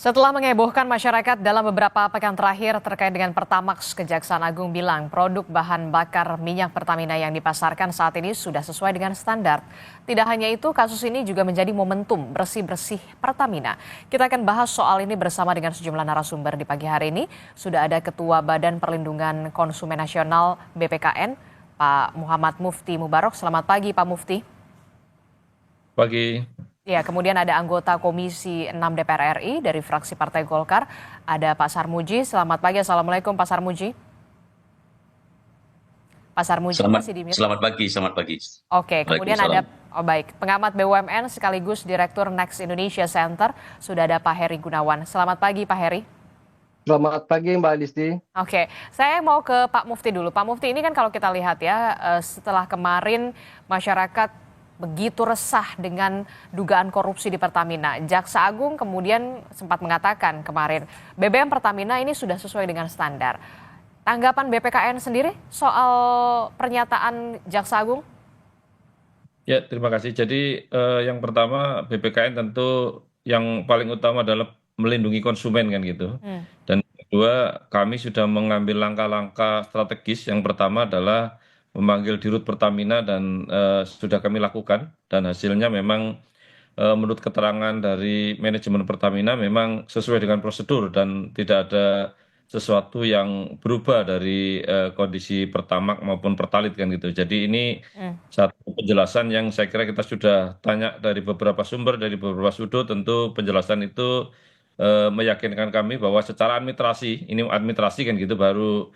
Setelah mengebohkan masyarakat dalam beberapa pekan terakhir terkait dengan Pertamax, Kejaksaan Agung bilang produk bahan bakar minyak Pertamina yang dipasarkan saat ini sudah sesuai dengan standar. Tidak hanya itu, kasus ini juga menjadi momentum bersih-bersih Pertamina. Kita akan bahas soal ini bersama dengan sejumlah narasumber di pagi hari ini. Sudah ada Ketua Badan Perlindungan Konsumen Nasional BPKN, Pak Muhammad Mufti Mubarok. Selamat pagi, Pak Mufti. Pagi. Ya, kemudian ada anggota Komisi 6 DPR RI dari fraksi Partai Golkar, ada Pak Sarmuji. Selamat pagi, Assalamualaikum Pak Sarmuji. Pak Sarmuji Selamat, masih di mute. selamat pagi, selamat pagi. Oke, kemudian ada, Waalaikumsalam. baik, pengamat BUMN sekaligus Direktur Next Indonesia Center, sudah ada Pak Heri Gunawan. Selamat pagi Pak Heri. Selamat pagi Mbak Adisti. Oke, saya mau ke Pak Mufti dulu. Pak Mufti, ini kan kalau kita lihat ya, setelah kemarin masyarakat begitu resah dengan dugaan korupsi di Pertamina. Jaksa Agung kemudian sempat mengatakan kemarin, BBM Pertamina ini sudah sesuai dengan standar. Tanggapan BPKN sendiri soal pernyataan Jaksa Agung? Ya, terima kasih. Jadi yang pertama BPKN tentu yang paling utama adalah melindungi konsumen kan gitu. Dan kedua, kami sudah mengambil langkah-langkah strategis. Yang pertama adalah memanggil Dirut Pertamina dan sudah kami lakukan. Dan hasilnya memang menurut keterangan dari manajemen Pertamina memang sesuai dengan prosedur dan tidak ada sesuatu yang berubah dari kondisi Pertamax maupun Pertalite kan gitu. Jadi ini satu penjelasan yang saya kira kita sudah tanya dari beberapa sumber, dari beberapa sudut, tentu penjelasan itu meyakinkan kami bahwa secara administrasi, ini administrasi kan gitu baru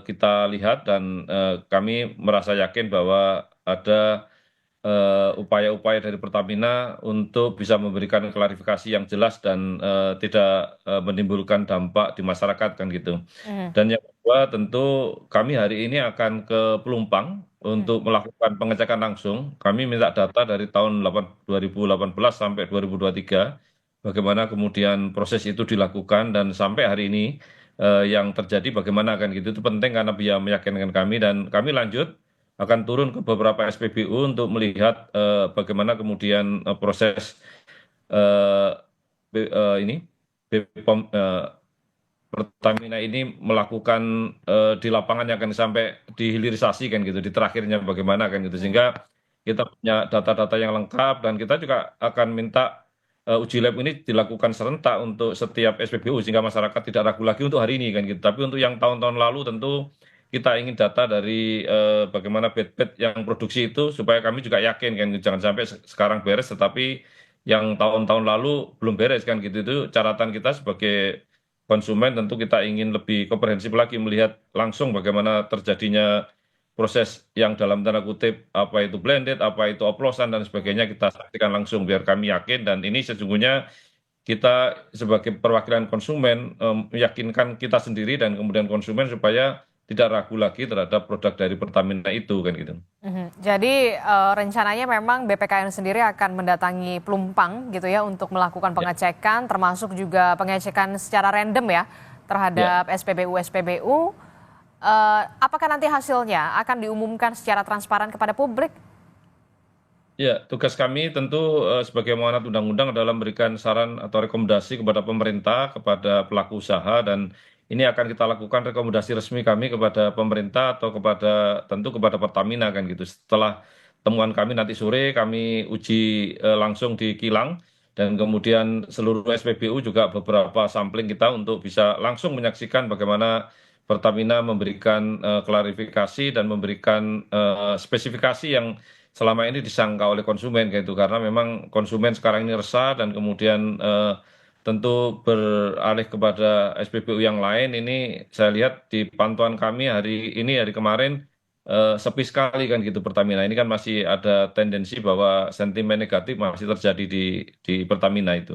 kita lihat dan kami merasa yakin bahwa ada upaya-upaya dari Pertamina untuk bisa memberikan klarifikasi yang jelas dan tidak menimbulkan dampak di masyarakat kan gitu. Dan yang kedua tentu kami hari ini akan ke Pelumpang untuk melakukan pengecekan langsung. Kami minta data dari tahun 2018 sampai 2023, bagaimana kemudian proses itu dilakukan dan sampai hari ini yang terjadi bagaimana kan gitu. Itu penting karena dia meyakinkan kami dan kami lanjut akan turun ke beberapa SPBU untuk melihat bagaimana kemudian proses eh, ini BPOM Pertamina ini melakukan di lapangan yang akan sampai dihilirisasi kan gitu, di terakhirnya bagaimana kan gitu, sehingga kita punya data-data yang lengkap dan kita juga akan minta uji lab ini dilakukan serentak untuk setiap SPBU sehingga masyarakat tidak ragu lagi untuk hari ini kan gitu. Tapi untuk yang tahun-tahun lalu tentu kita ingin data dari bagaimana bed-bed yang produksi itu supaya kami juga yakin kan gitu. Jangan sampai sekarang beres tetapi yang tahun-tahun lalu belum beres kan gitu. Itu catatan kita sebagai konsumen, tentu kita ingin lebih komprehensif lagi melihat langsung bagaimana terjadinya proses yang dalam tanda kutip apa itu blended, apa itu oplosan dan sebagainya, kita saksikan langsung biar kami yakin. Dan ini sesungguhnya kita sebagai perwakilan konsumen meyakinkan kita sendiri dan kemudian konsumen supaya tidak ragu lagi terhadap produk dari Pertamina itu kan gitu. Jadi rencananya memang BPKN sendiri akan mendatangi Pelumpang gitu ya untuk melakukan pengecekan, termasuk juga pengecekan secara random ya terhadap SPBU-SPBU. Apakah nanti hasilnya akan diumumkan secara transparan kepada publik? Ya, tugas kami tentu sebagai amanat undang-undang adalah memberikan saran atau rekomendasi kepada pemerintah, kepada pelaku usaha, dan ini akan kita lakukan rekomendasi resmi kami kepada pemerintah atau tentu kepada Pertamina kan gitu. Setelah temuan kami nanti sore, kami uji langsung di kilang, dan kemudian seluruh SPBU juga beberapa sampling kita untuk bisa langsung menyaksikan bagaimana Pertamina memberikan klarifikasi dan memberikan spesifikasi yang selama ini disangka oleh konsumen gitu, karena memang konsumen sekarang ini resah dan kemudian tentu beralih kepada SPBU yang lain. Ini saya lihat di pantauan kami hari kemarin sepi sekali kan gitu Pertamina. Ini kan masih ada tendensi bahwa sentimen negatif masih terjadi di Pertamina itu.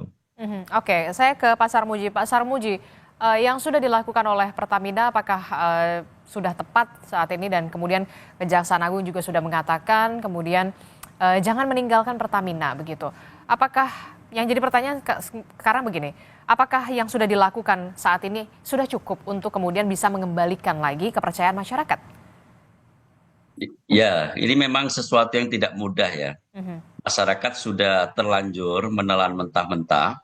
Oke, saya ke Pak Sarmuji. Pak Sarmuji, yang sudah dilakukan oleh Pertamina apakah sudah tepat saat ini, dan kemudian Kejaksaan Agung juga sudah mengatakan kemudian jangan meninggalkan Pertamina begitu. Apakah yang jadi pertanyaan sekarang begini, apakah yang sudah dilakukan saat ini sudah cukup untuk kemudian bisa mengembalikan lagi kepercayaan masyarakat? Ya, ini memang sesuatu yang tidak mudah ya. Masyarakat sudah terlanjur menelan mentah-mentah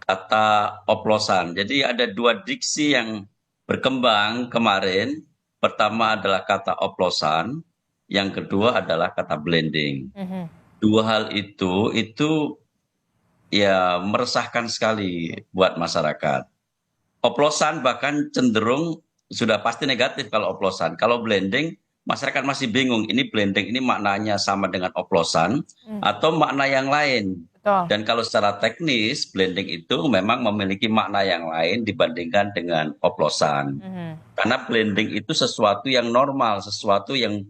kata oplosan. Jadi ada dua diksi yang berkembang kemarin. Pertama adalah kata oplosan, yang kedua adalah kata blending. Mhm. Dua hal itu ya meresahkan sekali buat masyarakat. Oplosan bahkan cenderung sudah pasti negatif kalau oplosan. Kalau blending, masyarakat masih bingung. Ini blending ini maknanya sama dengan oplosan Hmm, atau makna yang lain. betul. Dan kalau secara teknis, blending itu memang memiliki makna yang lain dibandingkan dengan oplosan. Mhm. Karena blending itu sesuatu yang normal, sesuatu yang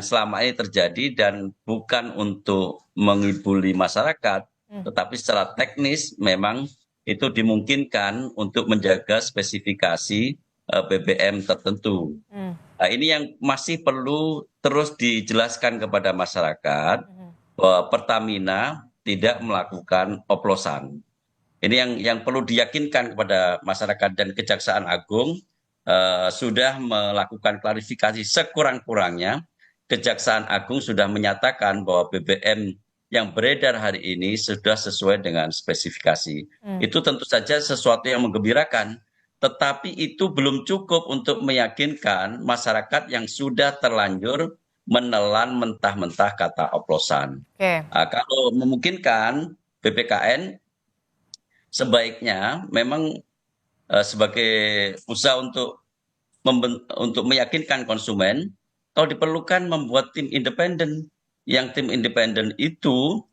selama ini terjadi dan bukan untuk mengibuli masyarakat, Hmm, tetapi secara teknis memang itu dimungkinkan untuk menjaga spesifikasi BBM tertentu. hmm, Nah, ini yang masih perlu terus dijelaskan kepada masyarakat mhm. bahwa Pertamina tidak melakukan oplosan. Ini yang perlu diyakinkan kepada masyarakat, dan Kejaksaan Agung sudah melakukan klarifikasi sekurang-kurangnya. Kejaksaan Agung sudah menyatakan bahwa BBM yang beredar hari ini sudah sesuai dengan spesifikasi. Hmm. Itu tentu saja sesuatu yang menggembirakan, tetapi itu belum cukup untuk meyakinkan masyarakat yang sudah terlanjur menelan mentah-mentah kata oplosan. Oke. Nah, kalau memungkinkan, BPKN sebaiknya memang sebagai usaha untuk meyakinkan konsumen, kalau diperlukan membuat tim independen. Yang tim independen itu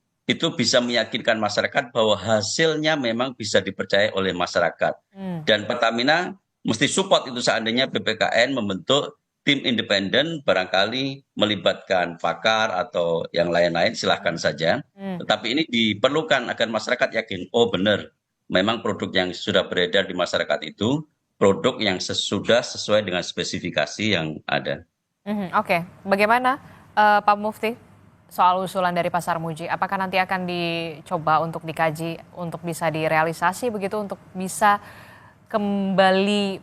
bisa meyakinkan masyarakat bahwa hasilnya memang bisa dipercaya oleh masyarakat. Hmm. Dan Pertamina mesti support itu seandainya BPKN membentuk tim independen, barangkali melibatkan pakar atau yang lain-lain, silahkan Hmm. saja. Hmm. Tetapi ini diperlukan agar masyarakat yakin, oh benar, memang produk yang sudah beredar di masyarakat itu produk yang sudah sesuai dengan spesifikasi yang ada. Mhm. Oke. Bagaimana Pak Mufti soal usulan dari Pasar Muji? Apakah nanti akan dicoba untuk dikaji untuk bisa direalisasi begitu untuk bisa kembali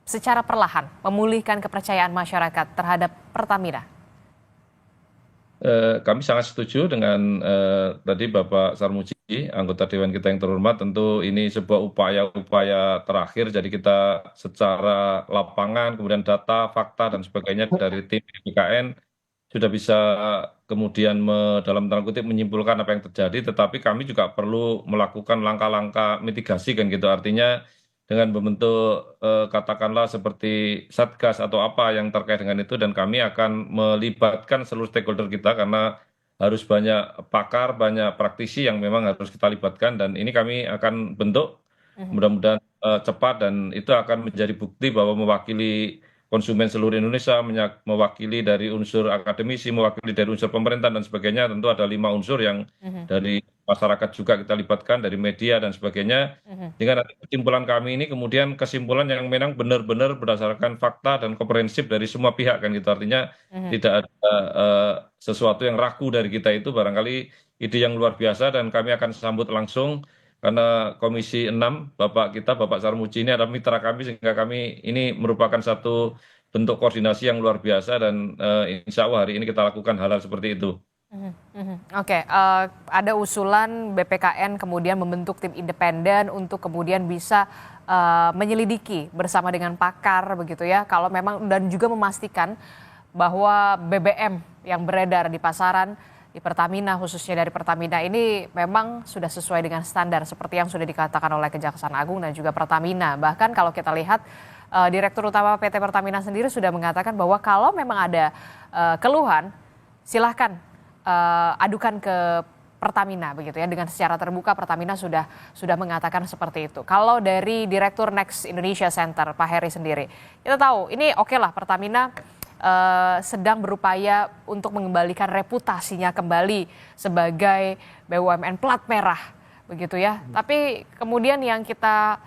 secara perlahan memulihkan kepercayaan masyarakat terhadap Pertamina? Kami sangat setuju dengan tadi Bapak Sarmuji, anggota Dewan kita yang terhormat. Tentu ini sebuah upaya-upaya terakhir, jadi kita secara lapangan, kemudian data, fakta, dan sebagainya dari tim BKN sudah bisa kemudian dalam tanda kutip menyimpulkan apa yang terjadi, tetapi kami juga perlu melakukan langkah-langkah mitigasi kan gitu. Artinya dengan membentuk katakanlah seperti satgas atau apa yang terkait dengan itu, dan kami akan melibatkan seluruh stakeholder kita karena harus banyak pakar, banyak praktisi yang memang harus kita libatkan, dan ini kami akan bentuk Mhm. mudah-mudahan cepat, dan itu akan menjadi bukti bahwa mewakili konsumen seluruh Indonesia, mewakili dari unsur akademisi, mewakili dari unsur pemerintah dan sebagainya. Tentu ada 5 unsur yang Mhm. dari masyarakat juga kita libatkan, dari media dan sebagainya. Mhm. Sehingga nanti kesimpulan kami ini kemudian kesimpulan yang memang benar-benar berdasarkan fakta dan komprehensif dari semua pihak kan gitu. Artinya Mhm. tidak ada sesuatu yang ragu dari kita, itu barangkali ide yang luar biasa, dan kami akan sambut langsung karena Komisi 6 Bapak kita, Bapak Sarmuji ini adalah mitra kami, sehingga kami ini merupakan satu bentuk koordinasi yang luar biasa, dan insya Allah hari ini kita lakukan hal-hal seperti itu. Mhm. Mhm. Oke, ada usulan BPKN kemudian membentuk tim independen untuk kemudian bisa menyelidiki bersama dengan pakar begitu ya, kalau memang dan juga memastikan bahwa BBM yang beredar di pasaran di Pertamina khususnya dari Pertamina ini memang sudah sesuai dengan standar seperti yang sudah dikatakan oleh Kejaksaan Agung dan juga Pertamina. Bahkan kalau kita lihat Direktur Utama PT Pertamina sendiri sudah mengatakan bahwa kalau memang ada keluhan silahkan adukan ke Pertamina begitu ya, dengan secara terbuka Pertamina sudah mengatakan seperti itu. Kalau dari Direktur Next Indonesia Center Pak Heri sendiri, kita tahu ini oke lah Pertamina sedang berupaya untuk mengembalikan reputasinya kembali sebagai BUMN plat merah begitu ya. Tapi kemudian yang kita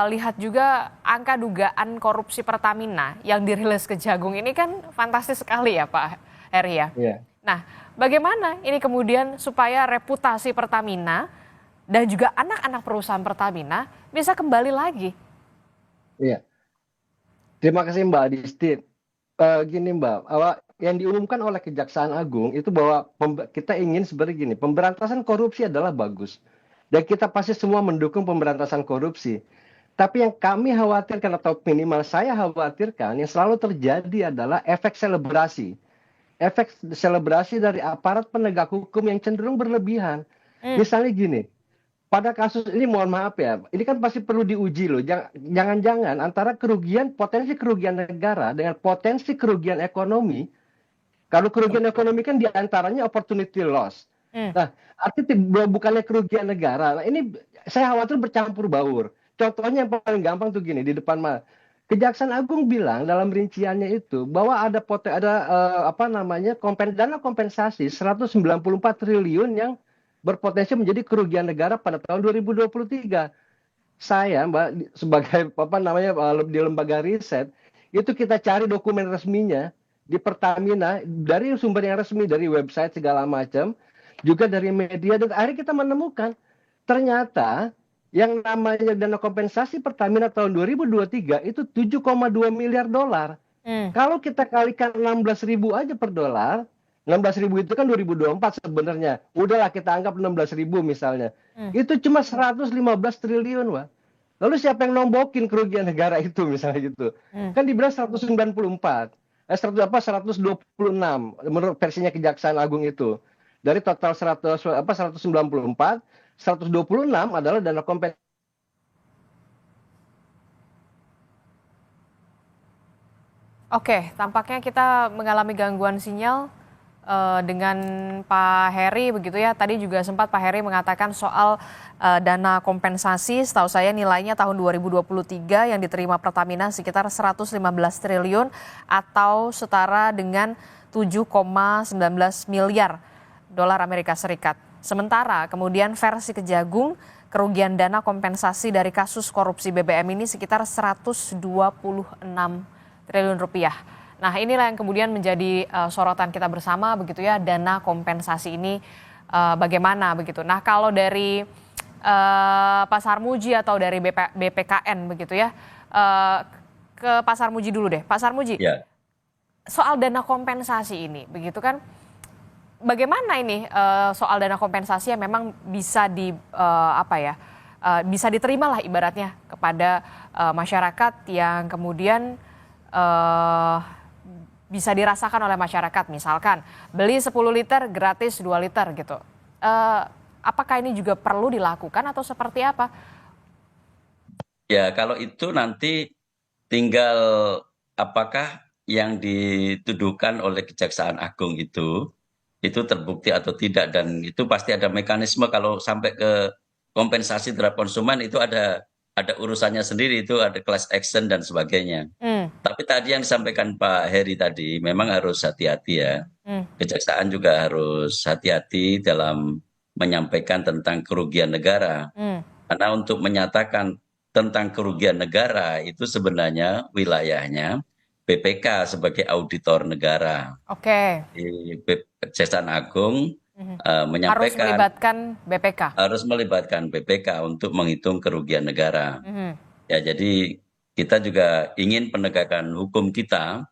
lihat juga angka dugaan korupsi Pertamina yang dirilis Kejagung ini kan fantastis sekali ya Pak Heri ya. Iya, Nah, bagaimana ini kemudian supaya reputasi Pertamina dan juga anak-anak perusahaan Pertamina bisa kembali lagi? iya. Terima kasih Mbak Adisti. Gini Mbak, yang diumumkan oleh Kejaksaan Agung itu bahwa kita ingin sebenarnya gini, pemberantasan korupsi adalah bagus. Dan kita pasti semua mendukung pemberantasan korupsi. Tapi yang kami khawatirkan atau minimal saya khawatirkan yang selalu terjadi adalah efek selebrasi. Efek selebrasi dari aparat penegak hukum yang cenderung berlebihan. Misalnya gini, pada kasus ini mohon maaf ya, ini kan pasti perlu diuji loh. Jangan-jangan antara potensi kerugian negara dengan potensi kerugian ekonomi. Kalau kerugian ekonomi kan diantaranya opportunity loss. Nah, artinya bukannya kerugian negara. Nah, ini saya khawatir bercampur baur. Contohnya yang paling gampang tuh gini, di depan mah. Kejaksaan Agung bilang dalam rinciannya itu bahwa ada dana kompensasi 194 triliun yang berpotensi menjadi kerugian negara pada tahun 2023. Saya, Mbak, sebagai di lembaga riset, itu kita cari dokumen resminya di Pertamina dari sumber yang resmi dari website segala macam, juga dari media, dan akhirnya kita menemukan ternyata yang namanya dana kompensasi Pertamina tahun 2023 itu 7,2 miliar dolar. Kalau kita kalikan 16.000 aja per dolar, 16.000 itu kan 2024 sebenarnya. Udahlah kita anggap 16.000 misalnya. Itu cuma 115 triliun, Wak. Lalu siapa yang nombokin kerugian negara itu misalnya gitu? Kan dibilang 194. 126 menurut versinya Kejaksaan Agung itu. Dari total 194, 126 adalah dana kompensasi. Oke, tampaknya kita mengalami gangguan sinyal dengan Pak Heri begitu ya. Tadi juga sempat Pak Heri mengatakan soal dana kompensasi, setahu saya nilainya tahun 2023 yang diterima Pertamina sekitar 115 triliun atau setara dengan 7,19 miliar dolar Amerika Serikat. Sementara kemudian versi Kejagung, kerugian dana kompensasi dari kasus korupsi BBM ini sekitar 126 triliun rupiah. Nah, inilah yang kemudian menjadi sorotan kita bersama begitu ya, dana kompensasi ini bagaimana begitu. Nah, kalau dari Pak Sarmuji atau dari BPKN begitu ya, ke Pak Sarmuji dulu deh. Pak Sarmuji, Ya. soal dana kompensasi ini begitu kan, bagaimana ini soal dana kompensasi yang memang bisa bisa diterima lah ibaratnya kepada masyarakat yang kemudian bisa dirasakan oleh masyarakat, misalkan beli 10 liter gratis 2 liter gitu. Apakah ini juga perlu dilakukan atau seperti apa? Ya, kalau itu nanti tinggal apakah yang dituduhkan oleh Kejaksaan Agung itu terbukti atau tidak, dan itu pasti ada mekanisme. Kalau sampai ke kompensasi terhadap konsumen itu ada urusannya sendiri, itu ada class action dan sebagainya. Tapi tadi yang disampaikan Pak Heri tadi memang harus hati-hati ya. Kejaksaan juga harus hati-hati dalam menyampaikan tentang kerugian negara. Karena untuk menyatakan tentang kerugian negara itu sebenarnya wilayahnya BPK sebagai auditor negara. Oke. Di Kejaksaan Agung menyampaikan harus melibatkan BPK untuk menghitung kerugian negara. Ya, jadi kita juga ingin penegakan hukum kita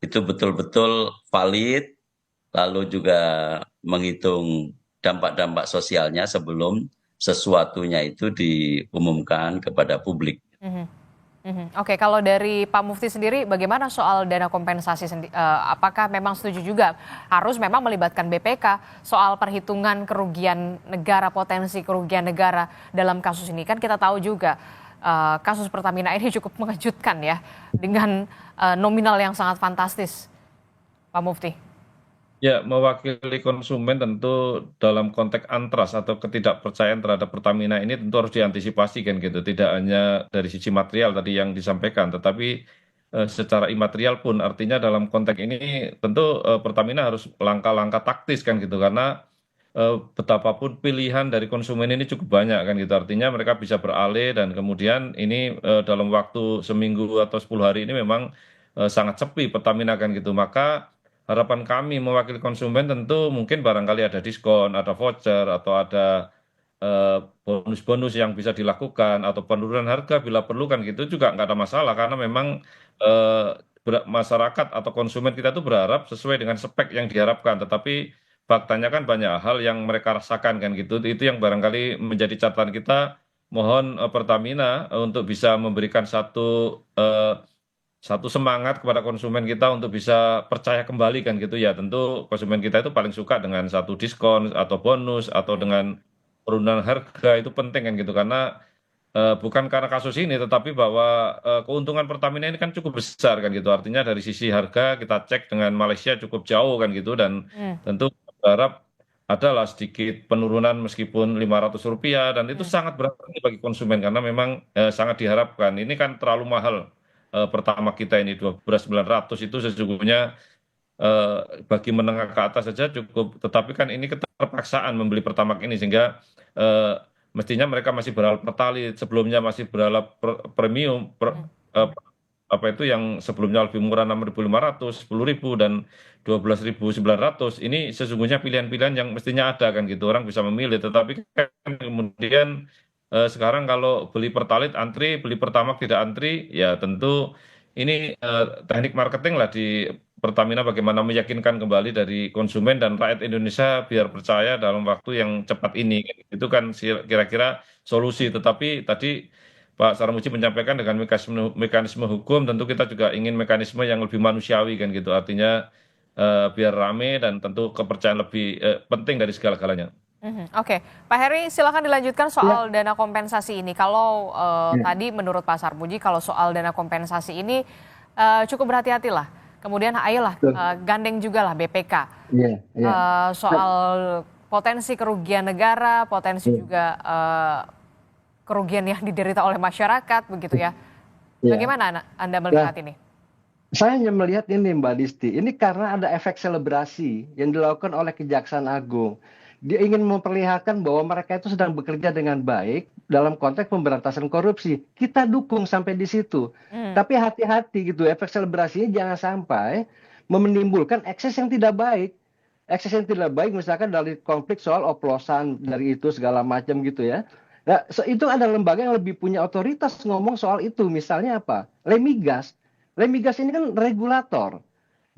itu betul-betul valid, lalu juga menghitung dampak-dampak sosialnya sebelum sesuatunya itu diumumkan kepada publik. Oke, kalau dari Pak Mufti sendiri bagaimana soal dana kompensasi? Apakah memang setuju juga harus memang melibatkan BPK soal perhitungan kerugian negara, potensi kerugian negara dalam kasus ini? Kan kita tahu juga kasus Pertamina ini cukup mengejutkan ya, dengan nominal yang sangat fantastis, Pak Mufti. Ya, mewakili konsumen tentu dalam konteks antras atau ketidakpercayaan terhadap Pertamina ini tentu harus diantisipasi kan gitu. Tidak hanya dari sisi material tadi yang disampaikan, tetapi secara imaterial pun, artinya dalam konteks ini tentu Pertamina harus langkah-langkah taktis kan gitu, karena betapapun pilihan dari konsumen ini cukup banyak kan gitu. Artinya mereka bisa beralih dan kemudian ini dalam waktu seminggu atau 10 hari ini memang sangat sepi Pertamina kan gitu. Maka harapan kami mewakili konsumen tentu mungkin barangkali ada diskon, ada voucher, atau ada bonus-bonus yang bisa dilakukan, atau penurunan harga bila perlu kan gitu, juga nggak ada masalah, karena memang masyarakat atau konsumen kita itu berharap sesuai dengan spek yang diharapkan. Tetapi faktanya kan banyak hal yang mereka rasakan kan gitu. Itu yang barangkali menjadi catatan kita. Mohon Pertamina untuk bisa memberikan satu semangat kepada konsumen kita untuk bisa percaya kembali kan gitu ya. Tentu konsumen kita itu paling suka dengan satu diskon atau bonus atau dengan penurunan harga itu penting kan gitu karena bukan karena kasus ini tetapi bahwa keuntungan Pertamina ini kan cukup besar kan gitu. Artinya dari sisi harga kita cek dengan Malaysia cukup jauh kan gitu dan Hmm, tentu berharap adalah sedikit penurunan meskipun Rp500 dan itu hmm. sangat berarti bagi konsumen karena memang sangat diharapkan. Ini kan terlalu mahal pertama kita ini 12.900 itu sesungguhnya eh, bagi menengah ke atas saja cukup, tetapi kan ini keterpaksaan membeli Pertamax ini sehingga eh, mestinya mereka masih beralap Pertalite, sebelumnya masih beralap premium, eh, apa itu yang sebelumnya lebih murah 6.500, 10.000 dan 12.900. Ini sesungguhnya pilihan-pilihan yang mestinya ada kan gitu orang bisa memilih, tetapi kan kemudian sekarang kalau beli Pertalite antri, beli Pertamax tidak antri, ya tentu ini teknik marketing lah di Pertamina bagaimana meyakinkan kembali dari konsumen dan rakyat Indonesia biar percaya dalam waktu yang cepat ini. Itu kan kira-kira solusi. Tetapi tadi Pak Saramuji menyampaikan dengan mekanisme hukum, tentu kita juga ingin mekanisme yang lebih manusiawi kan gitu. Artinya biar rame dan tentu kepercayaan lebih penting dari segala-galanya. Oke, Pak Heri, silakan dilanjutkan Ya, soal dana kompensasi ini. Kalau ya, tadi menurut Pak Sarmuji, kalau soal dana kompensasi ini cukup berhati-hatilah. Kemudian ayolah betul. gandeng juga lah BPK. Iya, iya. Nah, Soal potensi kerugian negara, potensi iya, juga kerugian yang diderita oleh masyarakat, begitu ya. iya. Bagaimana Anda Nah, melihat ini? saya hanya melihat ini Mbak Disti, ini karena ada efek selebrasi yang dilakukan oleh Kejaksaan Agung. Dia ingin memperlihatkan bahwa mereka itu sedang bekerja dengan baik dalam konteks pemberantasan korupsi. Kita dukung sampai di situ. Hmm, Tapi hati-hati gitu, efek selebrasinya jangan sampai menimbulkan ekses yang tidak baik. Ekses yang tidak baik misalkan dari konflik soal oplosan dari itu segala macam gitu ya. Nah, itu ada lembaga yang lebih punya otoritas ngomong soal itu. Misalnya apa? Lemigas. Lemigas ini kan regulator.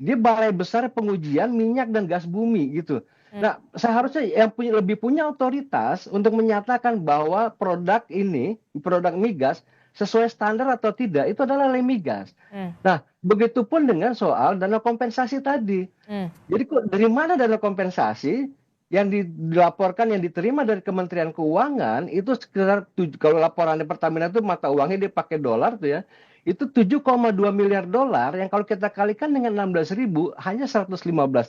Dia balai besar pengujian minyak dan gas bumi gitu. hmm, Nah, seharusnya yang lebih punya otoritas untuk menyatakan bahwa produk ini, produk migas sesuai standar atau tidak, itu adalah Lemigas. hmm, Nah, begitupun dengan soal dana kompensasi tadi. hmm, Jadi kok dari mana dana kompensasi yang dilaporkan yang diterima dari Kementerian Keuangan itu sekitar kalau laporan di Pertamina itu mata uangnya dia pakai dolar tuh ya. Itu 7,2 miliar dolar yang kalau kita kalikan dengan 16.000 hanya 115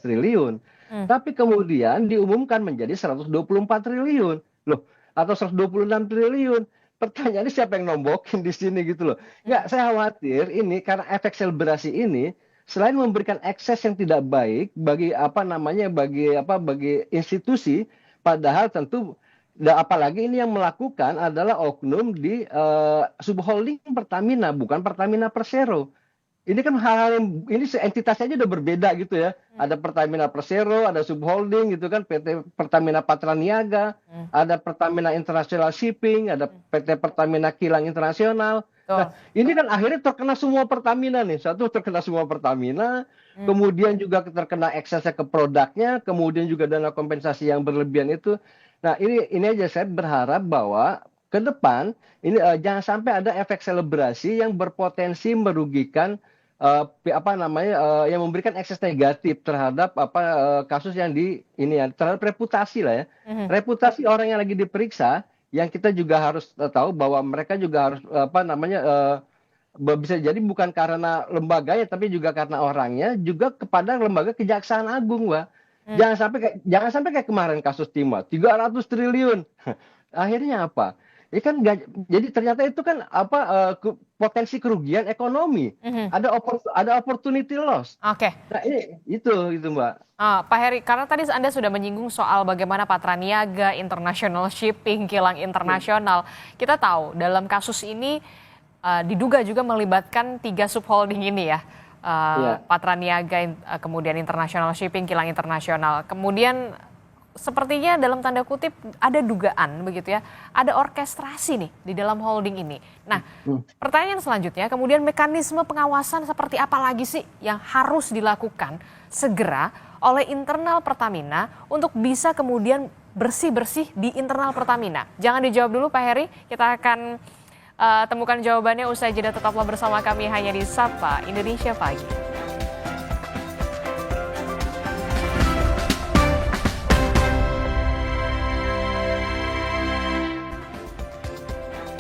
triliun. hmm, Tapi kemudian diumumkan menjadi 124 triliun. Loh, atau 126 triliun. Pertanyaannya siapa yang nombokin di sini gitu loh. hmm, Nggak, saya khawatir ini karena efek selebrasi ini selain memberikan akses yang tidak baik bagi apa namanya bagi institusi, padahal tentu apalagi ini yang melakukan adalah oknum di subholding Pertamina, bukan Pertamina Persero. Ini kan hal-hal yang ini entitasnya aja udah berbeda gitu ya. hmm, Ada Pertamina Persero, ada subholding gitu kan, PT Pertamina Patraniaga, hmm. ada Pertamina International Shipping, ada PT Pertamina Kilang Internasional. Nah, Betul. ini kan akhirnya terkena semua Pertamina nih. Satu terkena semua Pertamina, Hmm, kemudian juga terkena eksesnya ke produknya, kemudian juga dana kompensasi yang berlebihan itu. Nah, ini aja saya berharap bahwa ke depan ini jangan sampai ada efek selebrasi yang berpotensi merugikan apa namanya yang memberikan ekses negatif terhadap kasus yang ini ya terhadap reputasi lah ya. hmm, Reputasi orang yang lagi diperiksa yang kita juga harus tahu bahwa mereka juga harus apa namanya bisa jadi bukan karena lembaganya tapi juga karena orangnya juga kepada lembaga Kejaksaan Agung, Mbak. hmm. Jangan sampai kayak kemarin kasus Timah 300 triliun. Akhirnya apa? Ini kan jadi ternyata itu kan potensi kerugian ekonomi. Mhm. Ada opportunity loss. Oke. Nah, ini itu Mbak. Pak Heri, karena tadi Anda sudah menyinggung soal bagaimana Patraniaga, International Shipping, Kilang Internasional. Kita tahu dalam kasus ini diduga juga melibatkan 3 subholding ini ya. Iya, Patraniaga, kemudian International Shipping, Kilang Internasional. Kemudian sepertinya dalam tanda kutip ada dugaan begitu ya, ada orkestrasi nih di dalam holding ini. Nah, pertanyaan selanjutnya, kemudian mekanisme pengawasan seperti apa lagi sih yang harus dilakukan segera oleh internal Pertamina untuk bisa kemudian bersih-bersih di internal Pertamina? Jangan dijawab dulu Pak Heri, kita akan temukan jawabannya usai jeda. Tetaplah bersama kami hanya di Sapa Indonesia Pagi.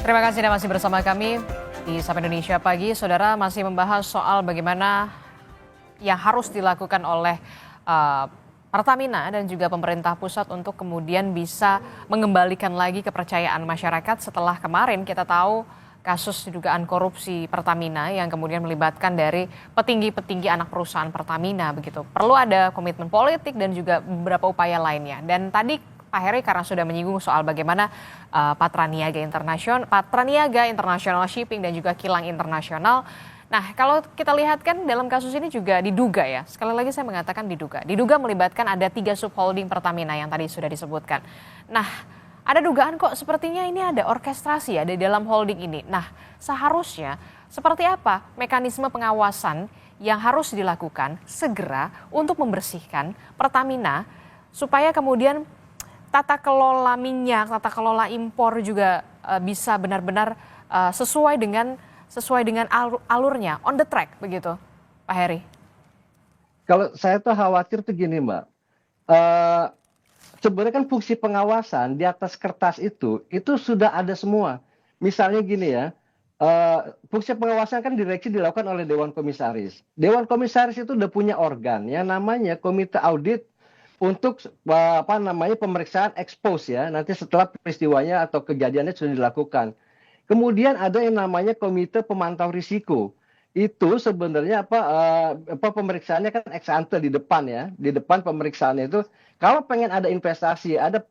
Terima kasih Anda masih bersama kami di Sapa Indonesia Pagi. Saudara, masih membahas soal bagaimana yang harus dilakukan oleh Pertamina dan juga pemerintah pusat untuk kemudian bisa mengembalikan lagi kepercayaan masyarakat setelah kemarin kita tahu kasus dugaan korupsi Pertamina yang kemudian melibatkan dari petinggi-petinggi anak perusahaan Pertamina begitu. Perlu ada komitmen politik dan juga beberapa upaya lainnya. Dan tadi Pak Heri karena sudah menyinggung soal bagaimana Patraniaga International Shipping dan juga Kilang Internasional. Nah, kalau kita lihat kan dalam kasus ini juga diduga ya, sekali lagi saya mengatakan diduga melibatkan ada 3 subholding Pertamina yang tadi sudah disebutkan. Nah, ada dugaan kok sepertinya ini ada orkestrasi ya di dalam holding ini. Nah, seharusnya seperti apa mekanisme pengawasan yang harus dilakukan segera untuk membersihkan Pertamina supaya kemudian tata kelola minyak, tata kelola impor juga bisa benar-benar sesuai dengan alurnya, on the track begitu, Pak Heri. Kalau saya tuh khawatir tuh gini Mbak, sebenarnya kan fungsi pengawasan di atas kertas itu sudah ada semua. Misalnya gini ya, fungsi pengawasan kan direksi dilakukan oleh Dewan Komisaris. Dewan Komisaris itu udah punya organ yang namanya Komite Audit untuk pemeriksaan expose ya, nanti setelah peristiwanya atau kejadiannya sudah dilakukan. Kemudian ada yang namanya Komite Pemantau Risiko. Itu sebenarnya pemeriksaannya kan ex ante di depan ya, di depan pemeriksaannya itu kalau pengen ada investasi, ada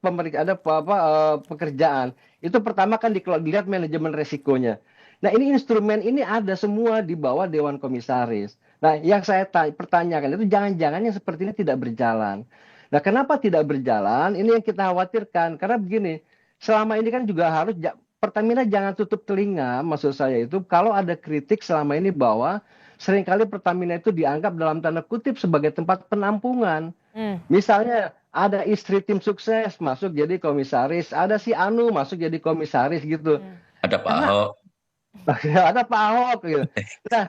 pekerjaan, itu pertama kan dilihat manajemen risikonya. Nah, ini instrumen ini ada semua di bawah Dewan Komisaris. Nah, yang saya pertanyakan itu jangan-jangan yang seperti ini tidak berjalan. Nah, kenapa tidak berjalan? Ini yang kita khawatirkan. Karena begini, selama ini kan juga harus Pertamina jangan tutup telinga, maksud saya itu kalau ada kritik selama ini bahwa seringkali Pertamina itu dianggap dalam tanda kutip sebagai tempat penampungan. Misalnya ada istri tim sukses masuk jadi komisaris, ada si Anu masuk jadi komisaris gitu. Ada Pak Ahok. Ada Pak Ahok gitu. Nah,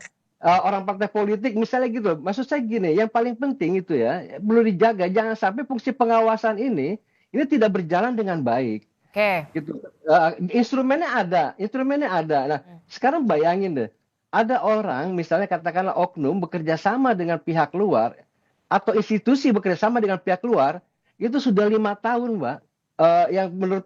orang partai politik misalnya gitu. Maksud saya gini, yang paling penting itu ya perlu dijaga jangan sampai fungsi pengawasan ini tidak berjalan dengan baik. Oke. Gitu. Instrumennya ada. Nah, sekarang bayangin deh, ada orang misalnya katakanlah oknum bekerja sama dengan pihak luar atau institusi bekerja sama dengan pihak luar itu sudah 5 tahun, Mbak. Yang menurut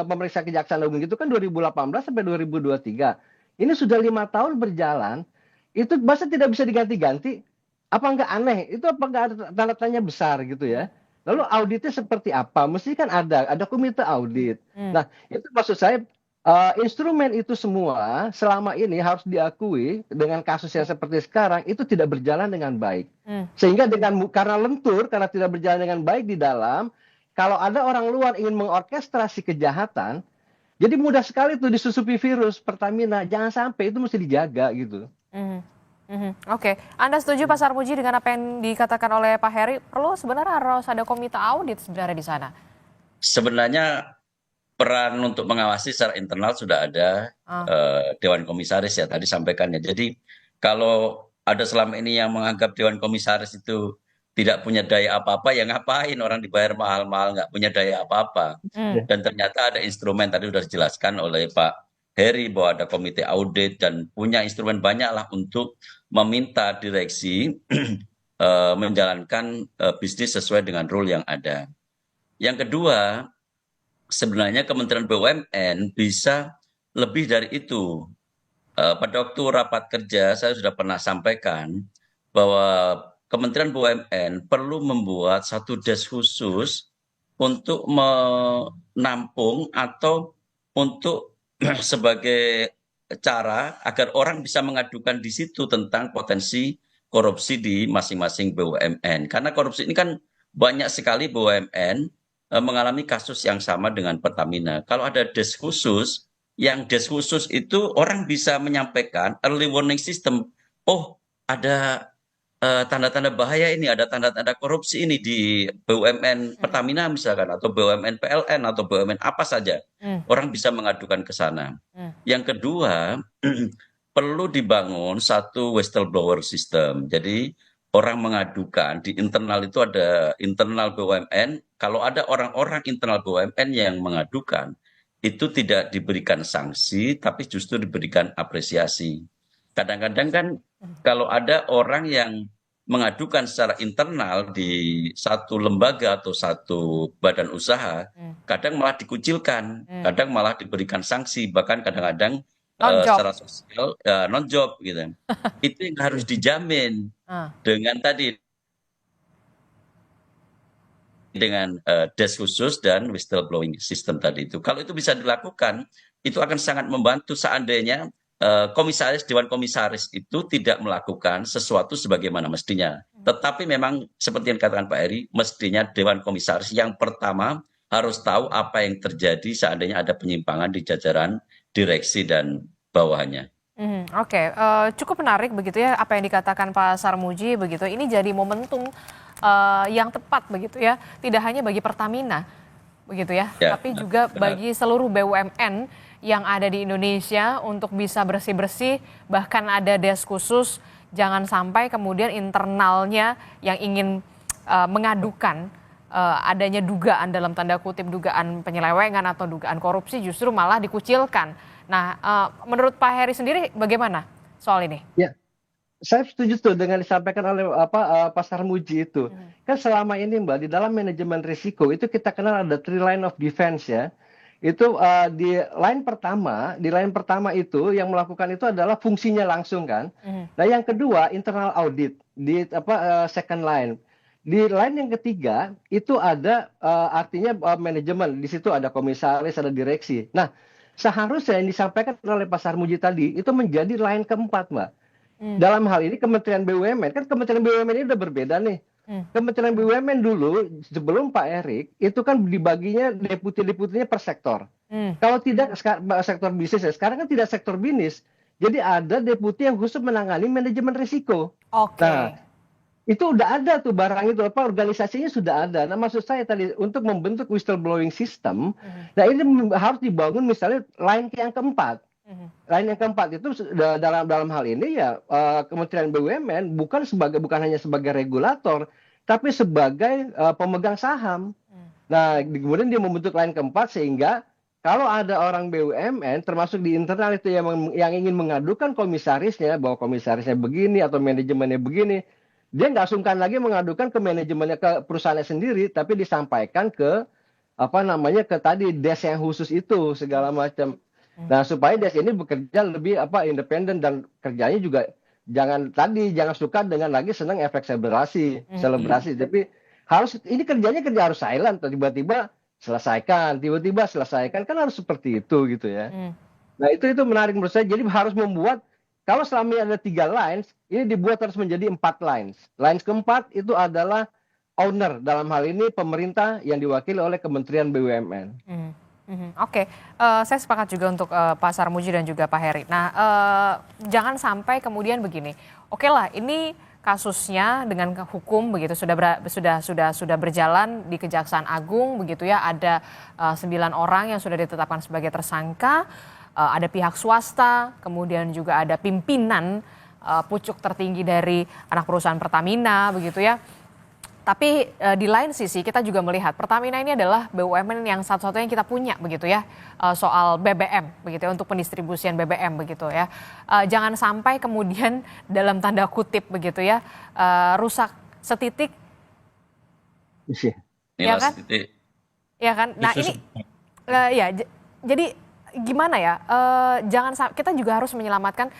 pemeriksa Kejaksaan Agung itu kan 2018 sampai 2023. Ini sudah 5 tahun berjalan. Itu masa tidak bisa diganti-ganti? Apa enggak aneh? Itu apa enggak ada tanda tanya besar gitu ya? Lalu auditnya seperti apa? Mesti kan ada komite audit. Nah, itu maksud saya instrumen itu semua selama ini harus diakui dengan kasus yang seperti sekarang itu tidak berjalan dengan baik. Sehingga karena lentur, karena tidak berjalan dengan baik di dalam, kalau ada orang luar ingin mengorkestrasi kejahatan, jadi mudah sekali tuh disusupi virus Pertamina. Jangan sampai itu mesti dijaga gitu. Oke, Anda setuju Pak Sarmuji dengan apa yang dikatakan oleh Pak Heri? Perlu sebenarnya harus ada komite audit sebenarnya di sana. Sebenarnya peran untuk mengawasi secara internal sudah ada Dewan Komisaris ya tadi sampaikannya. Jadi kalau ada selama ini yang menganggap Dewan Komisaris itu tidak punya daya apa-apa, ya ngapain orang dibayar mahal-mahal nggak punya daya apa-apa. Dan ternyata ada instrumen tadi sudah dijelaskan oleh Pak Heri bahwa ada komite audit dan punya instrumen banyak lah untuk meminta direksi menjalankan bisnis sesuai dengan rule yang ada. Yang kedua, sebenarnya Kementerian BUMN bisa lebih dari itu. Pada waktu rapat kerja saya sudah pernah sampaikan bahwa Kementerian BUMN perlu membuat satu desk khusus untuk menampung atau untuk sebagai cara agar orang bisa mengadukan di situ tentang potensi korupsi di masing-masing BUMN. Karena korupsi ini kan banyak sekali BUMN mengalami kasus yang sama dengan Pertamina. Kalau ada des khusus, yang des khusus itu orang bisa menyampaikan early warning system. Oh, ada tanda-tanda bahaya ini, ada tanda-tanda korupsi ini di BUMN Pertamina misalkan, atau BUMN PLN, atau BUMN apa saja. Hmm. Orang bisa mengadukan ke sana. Yang kedua, perlu dibangun satu whistleblower system. Jadi orang mengadukan di internal itu ada internal BUMN. Kalau ada orang-orang internal BUMN yang mengadukan, itu tidak diberikan sanksi, tapi justru diberikan apresiasi. Kadang-kadang kan kalau ada orang yang mengadukan secara internal di satu lembaga atau satu badan usaha, kadang malah dikucilkan, kadang malah diberikan sanksi, bahkan kadang-kadang Non-job. secara sosial non-job gitu. Itu yang harus dijamin dengan tadi, dengan des khusus dan whistleblowing system tadi itu. Kalau itu bisa dilakukan, itu akan sangat membantu seandainya komisaris, dewan komisaris itu tidak melakukan sesuatu sebagaimana mestinya. Tetapi memang seperti yang dikatakan Pak Heri, mestinya dewan komisaris yang pertama harus tahu apa yang terjadi seandainya ada penyimpangan di jajaran direksi dan bawahannya. Oke, cukup menarik begitu ya apa yang dikatakan Pak Sarmuji begitu. Ini jadi momentum yang tepat begitu ya, tidak hanya bagi Pertamina begitu ya, Ya, tapi juga benar. bagi seluruh BUMN yang ada di Indonesia untuk bisa bersih-bersih, bahkan ada des khusus, jangan sampai kemudian internalnya yang ingin mengadukan adanya dugaan dalam tanda kutip dugaan penyelewengan atau dugaan korupsi justru malah dikucilkan. Nah, menurut Pak Heri sendiri bagaimana soal ini? Ya, saya setuju tuh dengan disampaikan oleh Pak Sarmuji itu. Kan selama ini Mbak di dalam manajemen risiko itu kita kenal ada three line of defense ya. Itu di line pertama itu yang melakukan itu adalah fungsinya langsung kan. Nah, yang kedua internal audit di second line. Di line yang ketiga itu ada artinya manajemen. Di situ ada komisaris, ada direksi. Nah, seharusnya yang disampaikan oleh Pak Sarmuji tadi itu menjadi line keempat, Mbak. Dalam hal ini Kementerian BUMN, kan Kementerian BUMN ini udah berbeda nih. Kementerian BUMN dulu sebelum Pak Erik itu kan dibaginya deputi-deputinya per sektor. Kalau tidak sektor bisnis ya, sekarang kan tidak sektor bisnis. Jadi ada deputi yang khusus menangani manajemen risiko. Oke. Nah, itu udah ada tuh barang itu organisasinya sudah ada. Nah, maksud saya tadi untuk membentuk whistleblowing system, nah ini harus dibangun misalnya line yang keempat. Line yang keempat itu dalam hal ini ya Kementerian BUMN bukan hanya sebagai regulator, tapi sebagai pemegang saham. Nah, kemudian dia membentuk line keempat sehingga kalau ada orang BUMN termasuk di internal itu yang ingin mengadukan komisarisnya bahwa komisarisnya begini atau manajemennya begini, dia nggak sungkan lagi mengadukan ke manajemennya, ke perusahaannya sendiri, tapi disampaikan ke ke tadi des yang khusus itu segala macam. Nah, supaya des ini bekerja lebih independen dan kerjanya juga jangan suka dengan lagi senang efek selebrasi, tapi ini kerjanya harus silent, tiba-tiba selesaikan kan harus seperti itu gitu ya. Nah, itu menarik menurut saya. Jadi harus membuat, kalau selama ini ada 3 lines, ini dibuat harus menjadi 4 lines. Lines keempat itu adalah owner, dalam hal ini pemerintah yang diwakili oleh Kementerian BUMN. Oke, saya sepakat juga untuk Pak Sarmuji dan juga Pak Heri. Nah, jangan sampai kemudian begini. Oke lah, ini kasusnya dengan hukum begitu sudah berjalan di Kejaksaan Agung begitu ya. Ada 9 orang yang sudah ditetapkan sebagai tersangka. Ada pihak swasta, kemudian juga ada pimpinan pucuk tertinggi dari anak perusahaan Pertamina begitu ya. Tapi di lain sisi kita juga melihat Pertamina ini adalah BUMN yang satu-satunya yang kita punya begitu ya, soal BBM begitu ya, untuk pendistribusian BBM begitu ya. Jangan sampai kemudian dalam tanda kutip begitu ya, rusak setitik. Ya kan? Ya kan? Nah ini jadi gimana ya? Kita juga harus menyelamatkan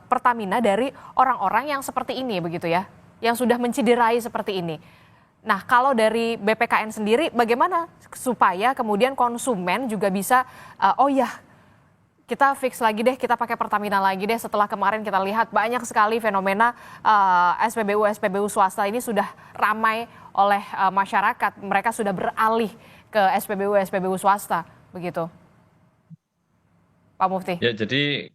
Pertamina dari orang-orang yang seperti ini begitu ya, yang sudah menciderai seperti ini. Nah, kalau dari BPKN sendiri bagaimana supaya kemudian konsumen juga bisa kita fix lagi deh, kita pakai Pertamina lagi deh, setelah kemarin kita lihat banyak sekali fenomena SPBU swasta ini sudah ramai oleh masyarakat, mereka sudah beralih ke SPBU swasta begitu, Pak Mufti? Ya, jadi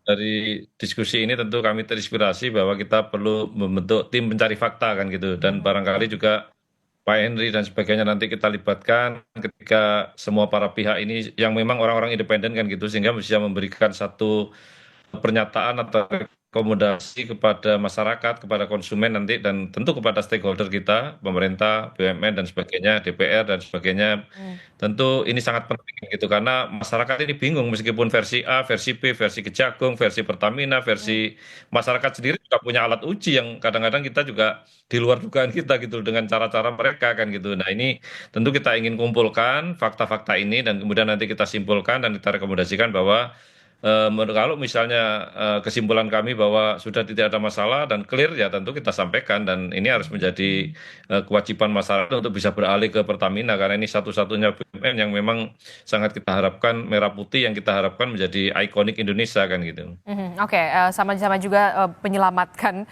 dari diskusi ini tentu kami terinspirasi bahwa kita perlu membentuk tim pencari fakta kan gitu. Dan barangkali juga Pak Henry dan sebagainya nanti kita libatkan ketika semua para pihak ini yang memang orang-orang independen kan gitu, sehingga bisa memberikan satu pernyataan atau rekomendasi kepada masyarakat, kepada konsumen nanti, dan tentu kepada stakeholder kita, pemerintah, BUMN dan sebagainya, DPR dan sebagainya. Tentu ini sangat penting gitu karena masyarakat ini bingung meskipun versi A, versi B, versi Kejagung, versi Pertamina, versi masyarakat sendiri juga punya alat uji yang kadang-kadang kita juga di luar dugaan kita gitu dengan cara-cara mereka kan gitu. Nah, ini tentu kita ingin kumpulkan fakta-fakta ini dan kemudian nanti kita simpulkan dan kita rekomendasikan bahwa kalau misalnya kesimpulan kami bahwa sudah tidak ada masalah dan clear ya tentu kita sampaikan dan ini harus menjadi kewajiban masyarakat untuk bisa beralih ke Pertamina karena ini satu-satunya BUMN yang memang sangat kita harapkan merah putih yang kita harapkan menjadi ikonik Indonesia kan gitu. Oke, sama-sama juga menyelamatkan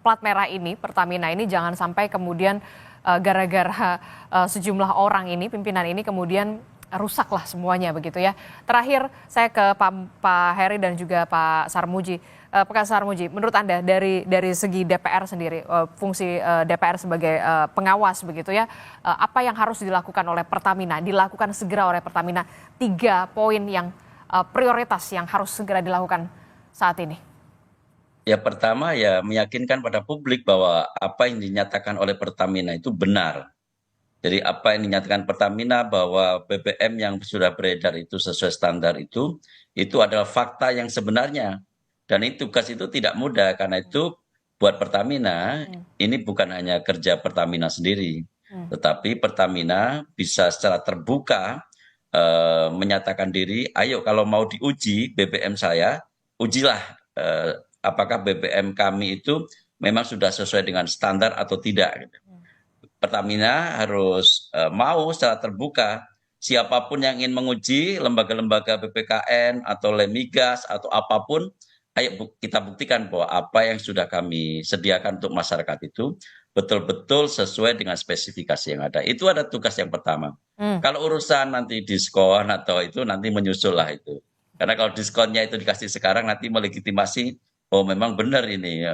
plat merah ini, Pertamina ini jangan sampai kemudian gara-gara sejumlah orang ini, pimpinan ini kemudian rusaklah semuanya begitu ya. Terakhir saya ke Pak Heri dan juga Pak Sarmuji. Pak Sarmuji, menurut Anda dari segi DPR sendiri, fungsi DPR sebagai pengawas begitu ya, apa yang harus dilakukan oleh Pertamina, dilakukan segera oleh Pertamina, 3 poin yang prioritas yang harus segera dilakukan saat ini? Ya pertama ya meyakinkan pada publik bahwa apa yang dinyatakan oleh Pertamina itu benar. Jadi apa yang dinyatakan Pertamina bahwa BBM yang sudah beredar itu sesuai standar itu adalah fakta yang sebenarnya. Dan tugas itu tidak mudah karena itu buat Pertamina ini bukan hanya kerja Pertamina sendiri, tetapi Pertamina bisa secara terbuka menyatakan diri, ayo kalau mau diuji BBM saya, ujilah apakah BBM kami itu memang sudah sesuai dengan standar atau tidak. Pertamina harus mau secara terbuka siapapun yang ingin menguji lembaga-lembaga BPKN atau Lemigas atau apapun, ayo kita buktikan bahwa apa yang sudah kami sediakan untuk masyarakat itu betul-betul sesuai dengan spesifikasi yang ada. Itu ada tugas yang pertama. Kalau urusan nanti diskon atau itu nanti menyusul lah itu. Karena kalau diskonnya itu dikasih sekarang nanti melegitimasi oh memang benar ini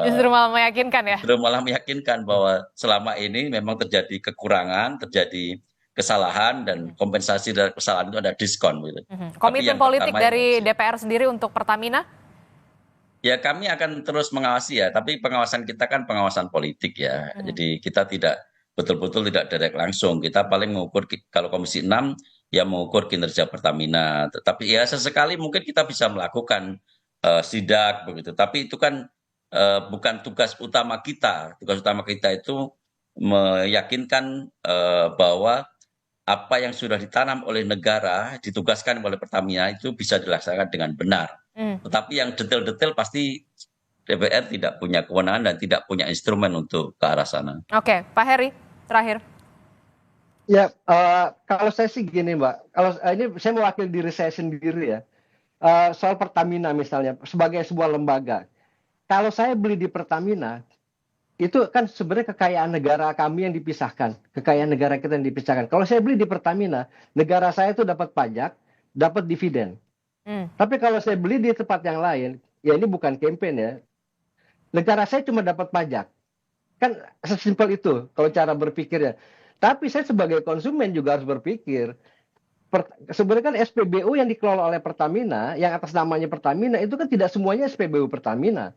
Justru malah meyakinkan ya? justru malah meyakinkan bahwa selama ini memang terjadi kekurangan, terjadi kesalahan dan kompensasi dari kesalahan itu ada diskon gitu. Tapi Komitmen yang politik pertama dari DPR sendiri untuk Pertamina? ya kami akan terus mengawasi ya, tapi pengawasan kita kan pengawasan politik ya. Jadi kita tidak betul-betul tidak direct langsung. Kita paling mengukur kalau Komisi 6 ya mengukur kinerja Pertamina. Tetapi ya sesekali mungkin kita bisa melakukan sidak begitu. Tapi itu kan bukan tugas utama kita. Tugas utama kita itu meyakinkan bahwa apa yang sudah ditanam oleh negara, ditugaskan oleh Pertamina itu bisa dilaksanakan dengan benar. Tetapi yang detail-detail pasti DPR tidak punya kewenangan dan tidak punya instrumen untuk ke arah sana. Oke, Pak Heri, terakhir. Ya, kalau saya sih gini Mbak, kalau ini saya mewakili diri saya sendiri ya. Soal Pertamina misalnya, sebagai sebuah lembaga. Kalau saya beli di Pertamina, itu kan sebenarnya kekayaan negara kami yang dipisahkan. Kekayaan negara kita yang dipisahkan. Kalau saya beli di Pertamina, negara saya itu dapat pajak, dapat dividen. Tapi kalau saya beli di tempat yang lain, ya ini bukan campaign ya. Negara saya cuma dapat pajak. Kan sesimpel itu kalau cara berpikirnya. Tapi saya sebagai konsumen juga harus berpikir. Sebenarnya kan SPBU yang dikelola oleh Pertamina, yang atas namanya Pertamina, itu kan tidak semuanya SPBU Pertamina.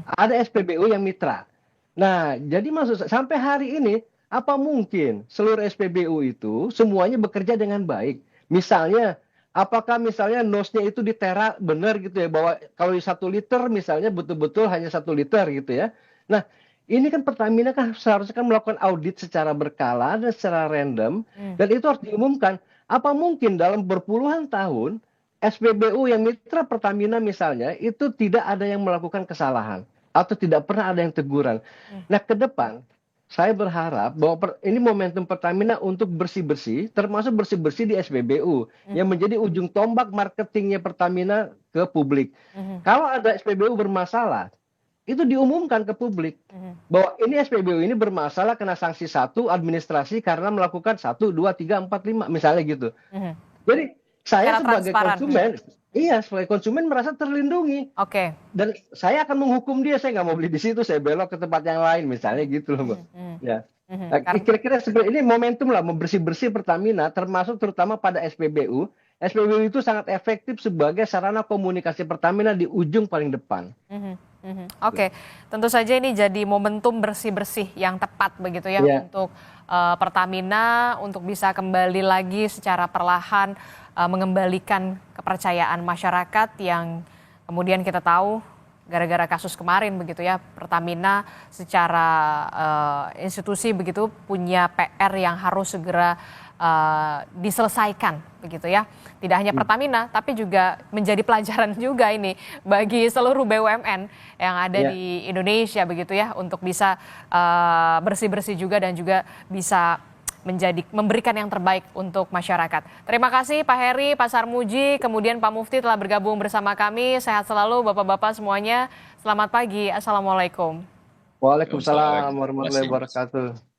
Ada SPBU yang mitra. Nah, jadi maksud sampai hari ini, apa mungkin seluruh SPBU itu semuanya bekerja dengan baik? Misalnya, apakah misalnya nosnya itu ditera benar gitu ya, bahwa kalau 1 liter misalnya betul-betul hanya 1 liter gitu ya. Nah, ini kan Pertamina kan seharusnya kan melakukan audit secara berkala dan secara random, dan itu harus diumumkan. Apa mungkin dalam berpuluhan tahun SPBU yang mitra Pertamina misalnya itu tidak ada yang melakukan kesalahan atau tidak pernah ada yang teguran. Nah, ke depan saya berharap bahwa ini momentum Pertamina untuk bersih-bersih, termasuk bersih-bersih di SPBU yang menjadi ujung tombak marketingnya Pertamina ke publik. Kalau ada SPBU bermasalah, itu diumumkan ke publik bahwa ini SPBU ini bermasalah, kena sanksi 1 administrasi karena melakukan 1, 2, 3, 4, 5 misalnya gitu. Jadi saya Secara sebagai transparan. konsumen, iya sebagai konsumen merasa terlindungi Oke. dan saya akan menghukum dia. Saya nggak mau beli di situ, saya belok ke tempat yang lain misalnya gitu loh, Mbak. Ya. Nah, kira-kira seperti ini momentum lah membersih-bersih Pertamina, termasuk terutama pada SPBU. SPBU itu sangat efektif sebagai sarana komunikasi Pertamina di ujung paling depan. Oke, tentu saja ini jadi momentum bersih-bersih yang tepat begitu ya Iya. untuk Pertamina untuk bisa kembali lagi secara perlahan mengembalikan kepercayaan masyarakat yang kemudian kita tahu gara-gara kasus kemarin begitu ya, Pertamina secara institusi begitu punya PR yang harus segera diselesaikan begitu ya. Tidak hanya Pertamina tapi juga menjadi pelajaran juga ini bagi seluruh BUMN yang ada di Indonesia begitu ya, untuk bisa bersih-bersih juga dan juga bisa memberikan yang terbaik untuk masyarakat. Terima kasih Pak Heri, Pak Sarmuji, kemudian Pak Mufti telah bergabung bersama kami. Sehat selalu Bapak-bapak semuanya. Selamat pagi. Assalamualaikum. Waalaikumsalam warahmatullahi wabarakatuh.